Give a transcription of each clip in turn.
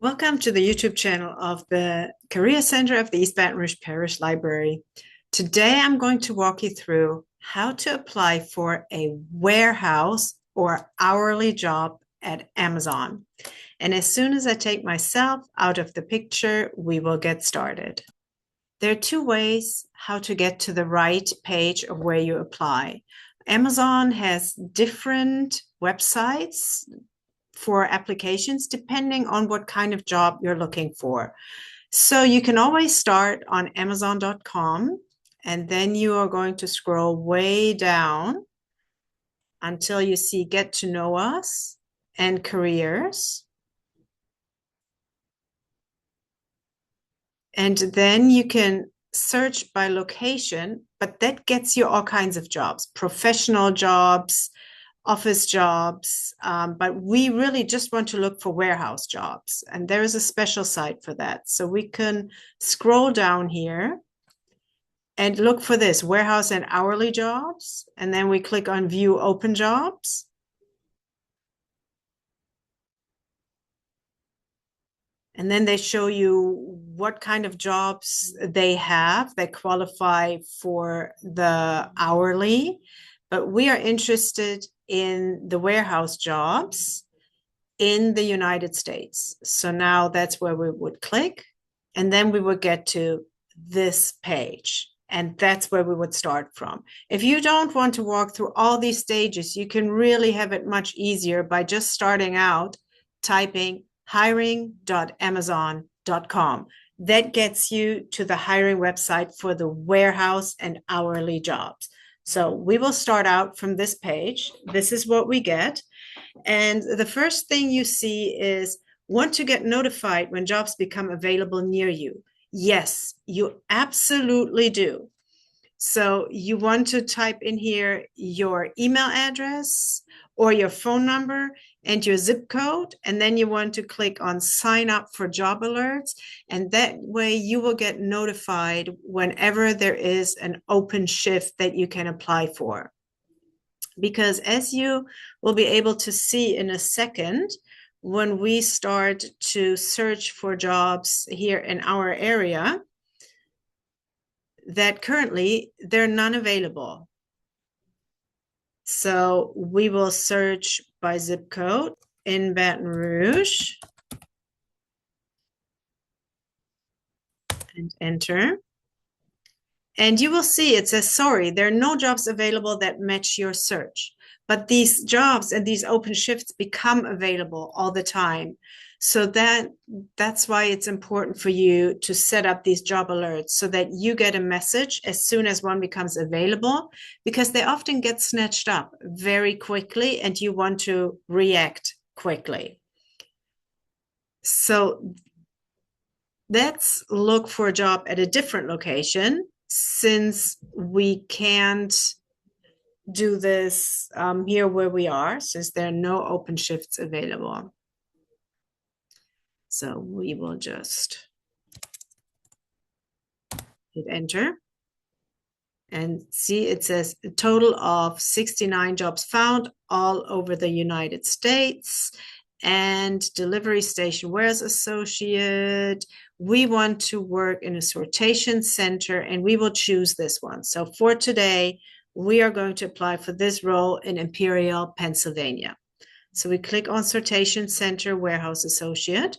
Welcome to the YouTube channel of the Career Center of the East Baton Rouge Parish Library. Today I'm going to walk you through how to apply for a warehouse or hourly job at Amazon. And as soon as I take myself out of the picture, we will get started. There are two ways how to get to the right page of where you apply. Amazon has different websites for applications depending on what kind of job you're looking for. So you can always start on Amazon.com, and then you are going to scroll way down until you see Get to Know Us and Careers. And then you can search by location, but that gets you all kinds of jobs, professional jobs, office jobs, but we really just want to look for warehouse jobs. And there is a special site for that. So we can scroll down here and look for this, warehouse and hourly jobs. And then we click on View Open Jobs. And then they show you what kind of jobs they have that qualify for the hourly. But we are interested in the warehouse jobs in the United States. So now that's where we would click, and then we would get to this page. And that's where we would start from. If you don't want to walk through all these stages, you can really have it much easier by just starting out typing hiring.amazon.com. That gets you to the hiring website for the warehouse and hourly jobs. So we will start out from this page. This is what we get. And the first thing you see is want to get notified when jobs become available near you. Yes, you absolutely do. So you want to type in here your email address or your phone number and your zip code, and then you want to click on sign up for job alerts, and that way you will get notified whenever there is an open shift that you can apply for. Because as you will be able to see in a second, when we start to search for jobs here in our area, that currently there are none available. So we will search by zip code in Baton Rouge and enter. And you will see it says, sorry, there are no jobs available that match your search. But these jobs and these open shifts become available all the time. So that's why it's important for you to set up these job alerts so that you get a message as soon as one becomes available, because they often get snatched up very quickly and you want to react quickly. So let's look for a job at a different location, since we can't do this here where we are, since there are no open shifts available. So we will just hit enter and see it says a total of 69 jobs found all over the United States, and delivery station warehouse associate. We want to work in a sortation center, and we will choose this one. So for today, we are going to apply for this role in Imperial, Pennsylvania. So we click on sortation center warehouse associate.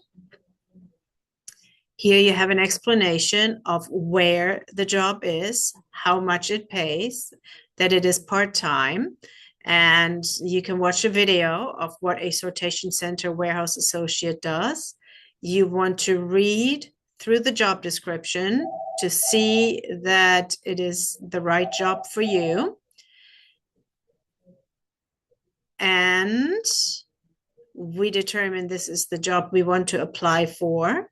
Here you have an explanation of where the job is, how much it pays, that it is part-time, and you can watch a video of what a sortation center warehouse associate does. You want to read through the job description to see that it is the right job for you. And we determine this is the job we want to apply for.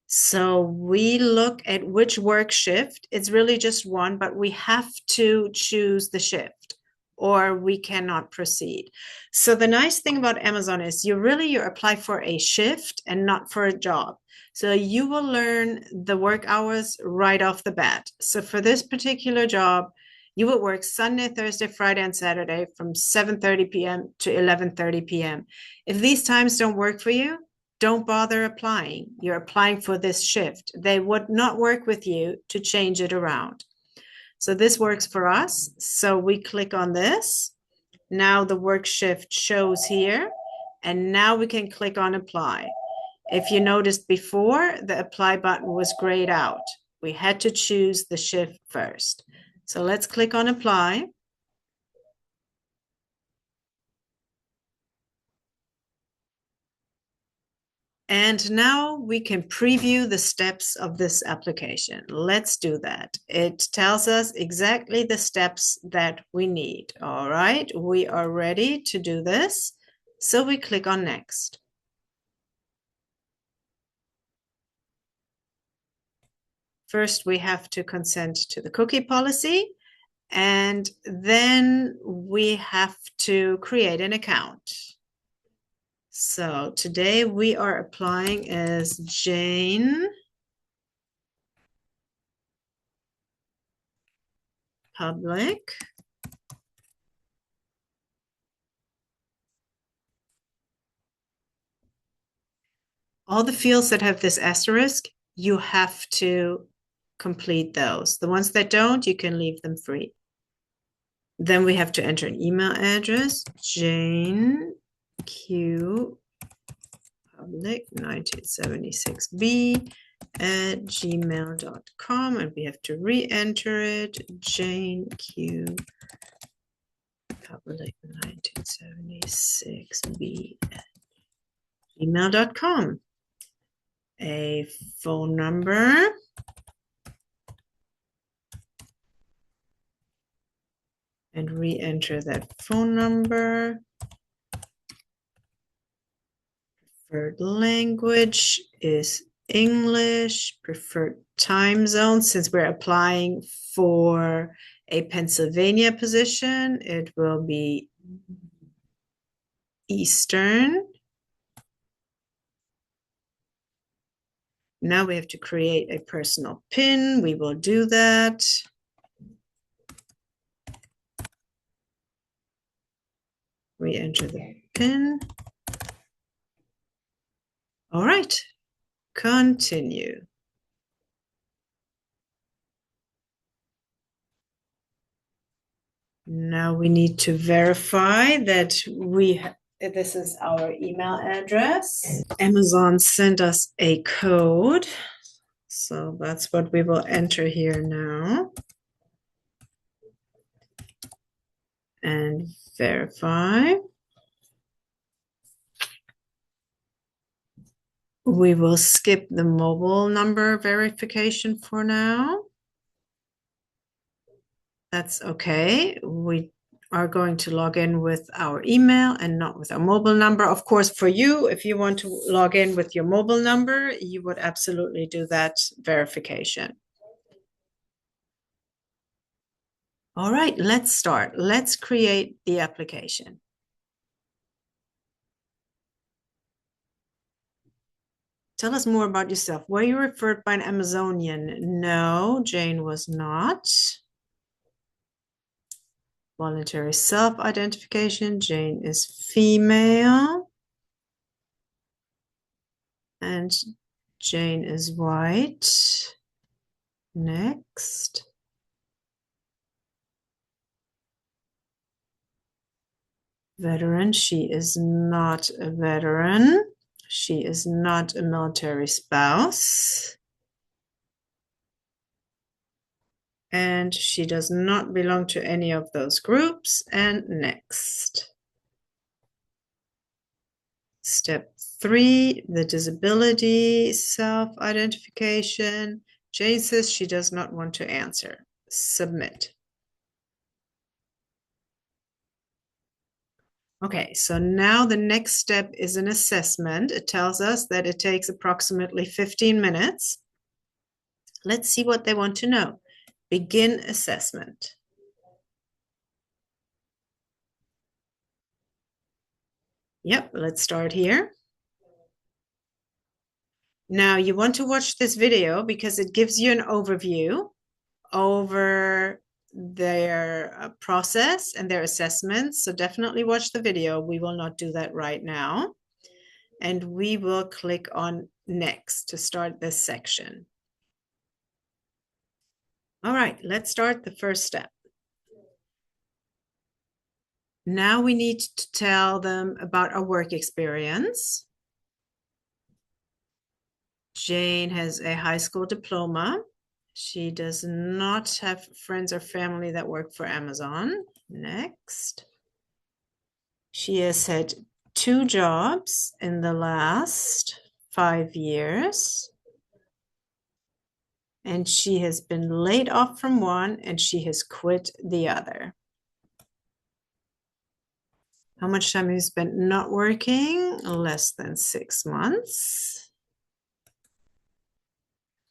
So we look at which work shift. It's really just one, but we have to choose the shift or we cannot proceed. So the nice thing about Amazon is you apply for a shift and not for a job. So you will learn the work hours right off the bat. So for this particular job, You would work Sunday, Thursday, Friday, and Saturday from 7:30 p.m. to 11:30 p.m. If these times don't work for you, don't bother applying. You're applying for this shift. They would not work with you to change it around. So this works for us. So we click on this. Now the work shift shows here. And now we can click on apply. If you noticed before, the apply button was grayed out. We had to choose the shift first. So let's click on apply. And now we can preview the steps of this application. Let's do that. It tells us exactly the steps that we need. All right, we are ready to do this. So we click on next. First, we have to consent to the cookie policy. And then we have to create an account. So today we are applying as Jane Public. All the fields that have this asterisk, you have to complete those. The ones that don't, you can leave them free. Then we have to enter an email address, Jane Q Public 1976B at gmail.com, and we have to re-enter it, Jane Q Public 1976B at gmail.com. A phone number. And re-enter that phone number. Preferred language is English. Preferred time zone, since we're applying for a Pennsylvania position, it will be Eastern. Now we have to create a personal PIN. We will do that. Re-enter the PIN. All right, continue. Now we need to verify that this is our email address. Amazon sent us a code. So that's what we will enter here now. And verify. We will skip the mobile number verification for now. That's okay. We are going to log in with our email and not with our mobile number. Of course, for you, if you want to log in with your mobile number, you would absolutely do that verification. All right, let's start. Let's create the application. Tell us more about yourself. Were you referred by an Amazonian? No, Jane was not. Voluntary self-identification. Jane is female. And Jane is white. Next. Veteran. She is not a veteran. She is not a military spouse. And she does not belong to any of those groups. And next. Step 3, the disability self-identification. Jane says she does not want to answer. Submit. Okay, so now the next step is an assessment. It tells us that it takes approximately 15 minutes. Let's see what they want to know. Begin assessment. Yep, let's start here. Now you want to watch this video because it gives you an overview over their process and their assessments. So definitely watch the video. We will not do that right now. And we will click on next to start this section. All right, let's start the first step. Now we need to tell them about our work experience. Jane has a high school diploma. She does not have friends or family that work for Amazon. Next. She has had 2 jobs in the last 5 years. And she has been laid off from one and she has quit the other. How much time have you spent not working? Less than 6 months.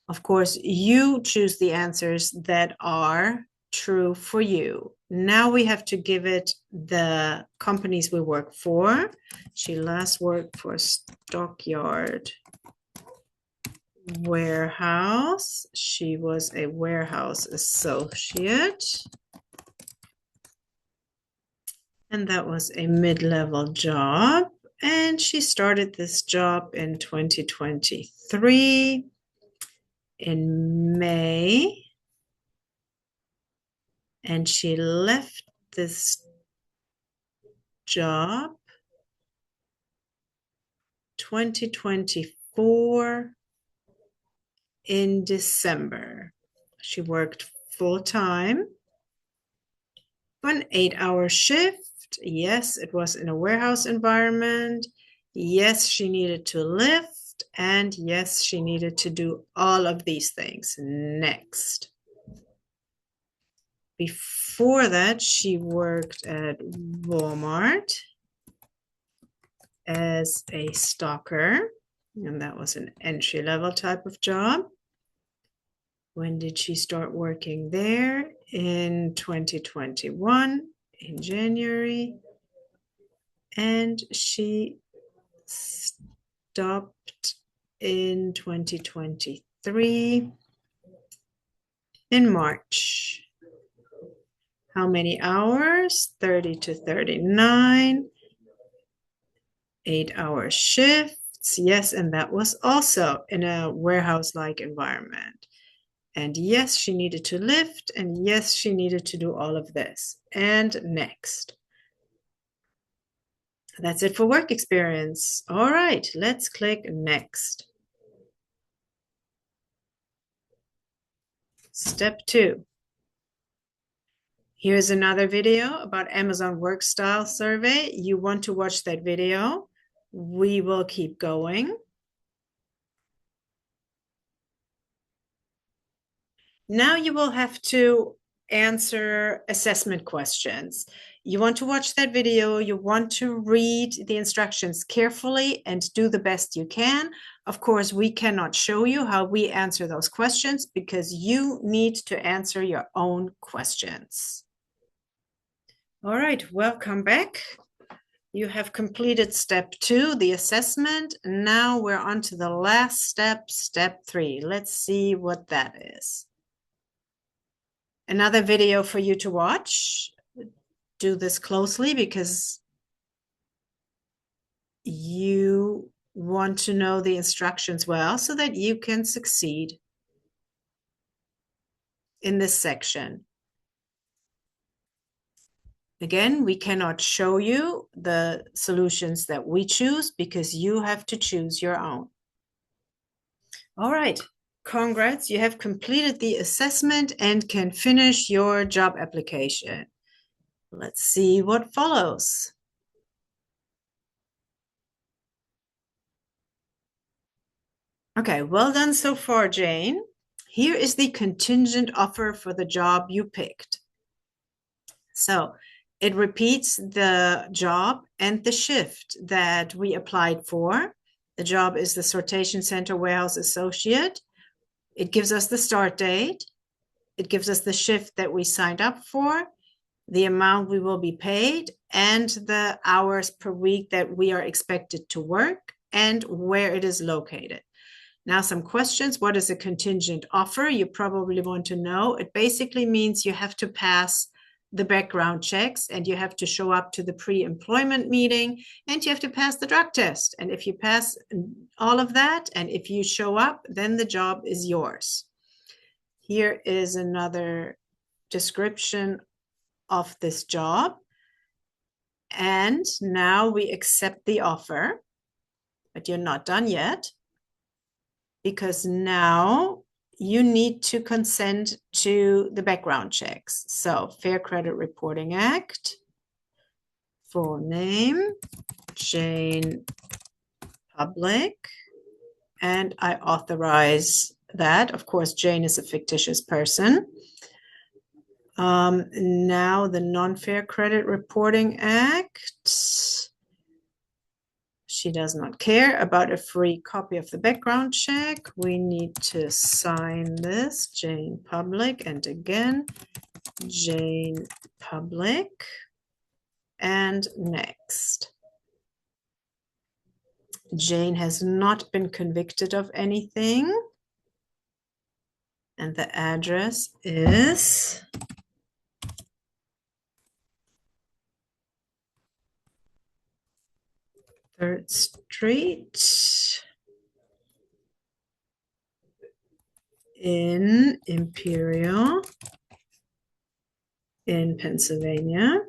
Of course, you choose the answers that are true for you. Now we have to give it the companies we work for. She last worked for Stockyard Warehouse. She was a warehouse associate. And that was a mid-level job. And she started this job in 2023 in May. And she left this job 2024 in December. She worked full-time, an 8-hour shift. Yes, it was in a warehouse environment. Yes, she needed to lift. And yes, she needed to do all of these things. Next. Before that, she worked at Walmart as a stocker, and that was an entry-level type of job. When did she start working there? In 2021, in January. And she stopped in 2023 in March. How many hours? 30 to 39. 8-hour shifts. Yes, and that was also in a warehouse-like environment. And yes, she needed to lift. And yes, she needed to do all of this. And next. That's it for work experience. All right, let's click next. Step 2. Here's another video about Amazon Work Style Survey. You want to watch that video. We will keep going. Now you will have to answer assessment questions. You want to watch that video. You want to read the instructions carefully and do the best you can. Of course, we cannot show you how we answer those questions because you need to answer your own questions. All right, welcome back. You have completed step 2, the assessment. Now we're on to the last step, step 3. Let's see what that is. Another video for you to watch. Do this closely because you want to know the instructions well so that you can succeed in this section. Again, we cannot show you the solutions that we choose because you have to choose your own. All right, congrats, you have completed the assessment and can finish your job application. Let's see what follows. Okay, well done so far, Jane. Here is the contingent offer for the job you picked. So it repeats the job and the shift that we applied for. The job is the sortation center warehouse associate. It gives us the start date. It gives us the shift that we signed up for, the amount we will be paid, and the hours per week that we are expected to work and where it is located. Now, some questions. What is a contingent offer? You probably want to know. It basically means you have to pass the background checks and you have to show up to the pre-employment meeting and you have to pass the drug test. And if you pass all of that and if you show up, then the job is yours. Here is another description of this job. And now we accept the offer, but you're not done yet, because now you need to consent to the background checks. So Fair Credit Reporting Act, full name, Jane Public, and I authorize that. Of course, Jane is a fictitious person. Now the Non-Fair Credit Reporting Act. She does not care about a free copy of the background check. We need to sign this, Jane Public, and again, Jane Public, and next. Jane has not been convicted of anything. And the address is Third Street in Imperial in Pennsylvania.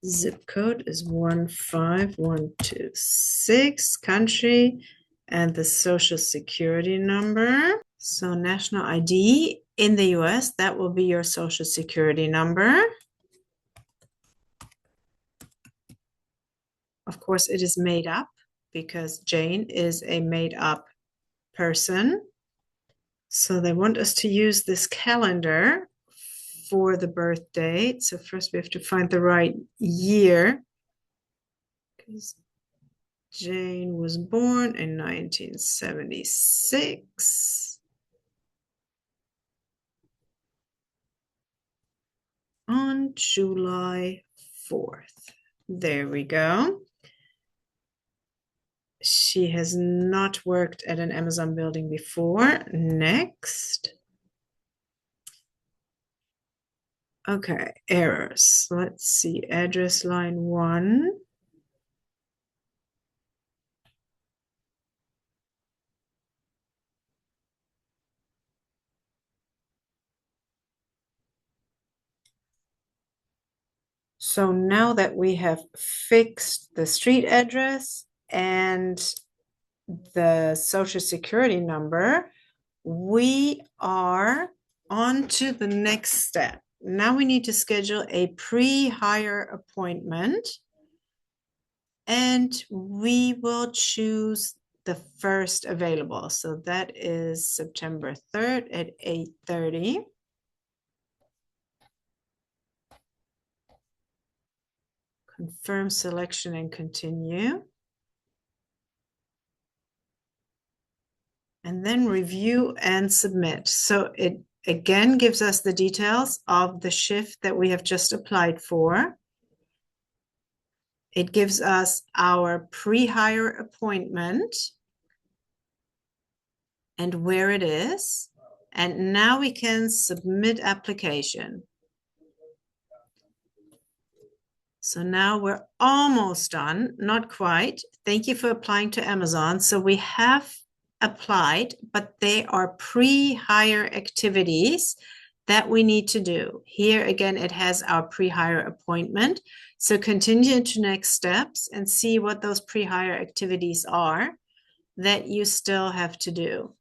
Zip code is 15126, country, and the social security number. So national ID in the US, that will be your social security number. Of course, it is made up because Jane is a made up person. So they want us to use this calendar for the birth date. So first we have to find the right year, because Jane was born in 1976 on July 4th. There we go. She has not worked at an Amazon building before. Next. Okay, errors. Let's see, address line 1. So now that we have fixed the street address and the social security number, we are on to the next step. Now we need to schedule a pre-hire appointment, and we will choose the first available. So that is September 3rd at 8:30. Confirm selection and continue. And then review and submit. So it again gives us the details of the shift that we have just applied for. It gives us our pre-hire appointment and where it is. And now we can submit application. So now we're almost done, not quite. Thank you for applying to Amazon. So we have applied, but they are pre-hire activities that we need to do. Here again, it has our pre-hire appointment. So continue to next steps and see what those pre-hire activities are that you still have to do.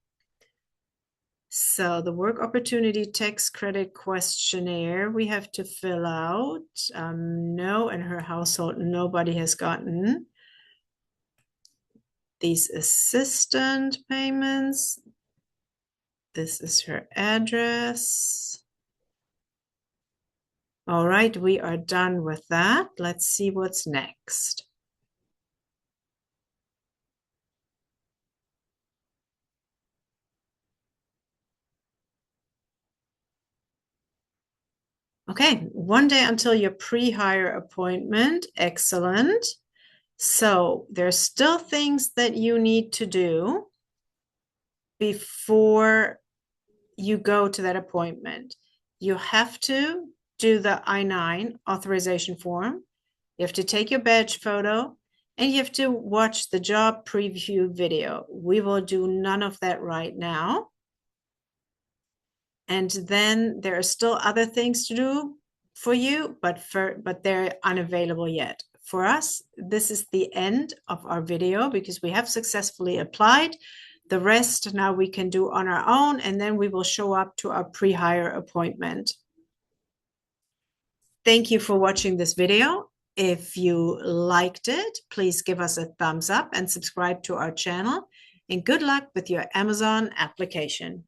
So the work opportunity tax credit questionnaire we have to fill out. No, in her household, nobody has gotten these assistant payments. This is her address. All right, we are done with that. Let's see what's next. Okay, 1 day until your pre-hire appointment. Excellent. So there's still things that you need to do before you go to that appointment. You have to do the I-9 authorization form. You have to take your badge photo, and you have to watch the job preview video. We will do none of that right now. And then there are still other things to do for you, but they're unavailable yet. For us, this is the end of our video because we have successfully applied. The rest now we can do on our own, and then we will show up to our pre-hire appointment. Thank you for watching this video. If you liked it, please give us a thumbs up and subscribe to our channel. And good luck with your Amazon application.